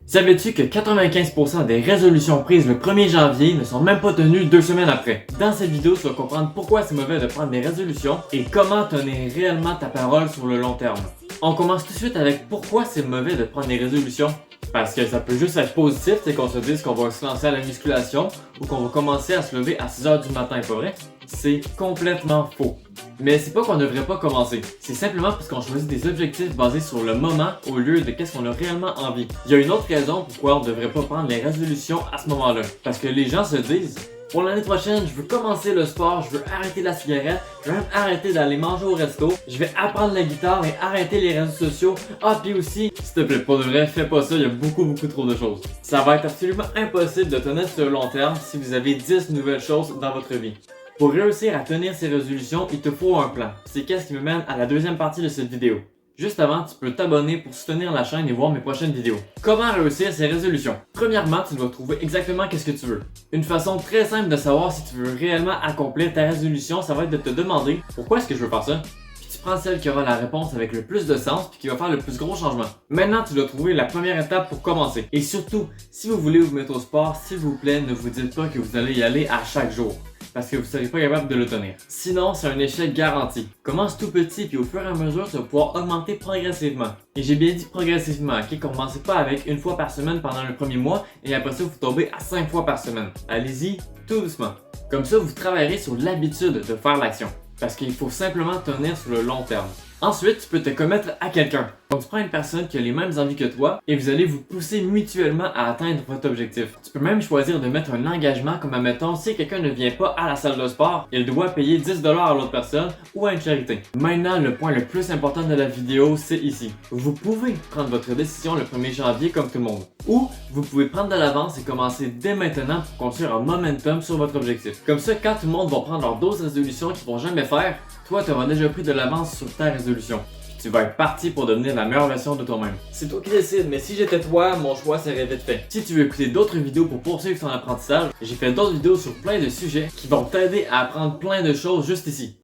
Savais-tu que 95% des résolutions prises le 1er janvier ne sont même pas tenues 2 semaines après? Dans cette vidéo, tu vas comprendre pourquoi c'est mauvais de prendre des résolutions et comment tenir réellement ta parole sur le long terme. On commence tout de suite avec pourquoi c'est mauvais de prendre des résolutions. Parce que ça peut juste être positif, c'est qu'on se dise qu'on va se lancer à la musculation ou qu'on va commencer à se lever à 6h du matin, pas vrai? C'est complètement faux. Mais c'est pas qu'on ne devrait pas commencer, c'est simplement parce qu'on choisit des objectifs basés sur le moment au lieu de qu'est-ce qu'on a réellement envie. Il y a une autre raison pourquoi on ne devrait pas prendre les résolutions à ce moment-là. Parce que les gens se disent, pour l'année prochaine, je veux commencer le sport, je veux arrêter la cigarette, je veux même arrêter d'aller manger au resto, je vais apprendre la guitare et arrêter les réseaux sociaux. Ah, puis aussi, s'il te plaît, pour de vrai, fais pas ça, il y a beaucoup trop de choses. Ça va être absolument impossible de tenir sur le long terme si vous avez 10 nouvelles choses dans votre vie. Pour réussir à tenir ces résolutions, il te faut un plan. C'est qu'est-ce qui me mène à la deuxième partie de cette vidéo. Juste avant, tu peux t'abonner pour soutenir la chaîne et voir mes prochaines vidéos. Comment réussir ces résolutions? Premièrement, tu dois trouver exactement qu'est-ce que tu veux. Une façon très simple de savoir si tu veux réellement accomplir ta résolution, ça va être de te demander pourquoi est-ce que je veux faire ça? Puis tu prends celle qui aura la réponse avec le plus de sens puis qui va faire le plus gros changement. Maintenant, tu dois trouver la première étape pour commencer. Et surtout, si vous voulez vous mettre au sport, s'il vous plaît, ne vous dites pas que vous allez y aller à chaque jour. Parce que vous ne serez pas capable de le tenir. Sinon, c'est un échec garanti. Commence tout petit, puis au fur et à mesure, tu vas pouvoir augmenter progressivement. Et j'ai bien dit progressivement, ok? Commencez pas avec une fois par semaine pendant le premier mois, et après ça, vous tombez à 5 fois par semaine. Allez-y, tout doucement. Comme ça, vous travaillerez sur l'habitude de faire l'action. Parce qu'il faut simplement tenir sur le long terme. Ensuite, tu peux te commettre à quelqu'un. Donc, tu prends une personne qui a les mêmes envies que toi et vous allez vous pousser mutuellement à atteindre votre objectif. Tu peux même choisir de mettre un engagement comme admettons, si quelqu'un ne vient pas à la salle de sport, il doit payer 10$ à l'autre personne ou à une charité. Maintenant, le point le plus important de la vidéo, c'est ici. Vous pouvez prendre votre décision le 1er janvier comme tout le monde. Ou vous pouvez prendre de l'avance et commencer dès maintenant pour construire un momentum sur votre objectif. Comme ça, quand tout le monde va prendre leurs 12 résolutions qu'ils vont jamais faire, toi, tu auras déjà pris de l'avance sur ta résolution. Tu vas être parti pour devenir la meilleure version de toi-même. C'est toi qui décides, mais si j'étais toi, mon choix serait vite fait. Si tu veux écouter d'autres vidéos pour poursuivre ton apprentissage, j'ai fait d'autres vidéos sur plein de sujets qui vont t'aider à apprendre plein de choses juste ici.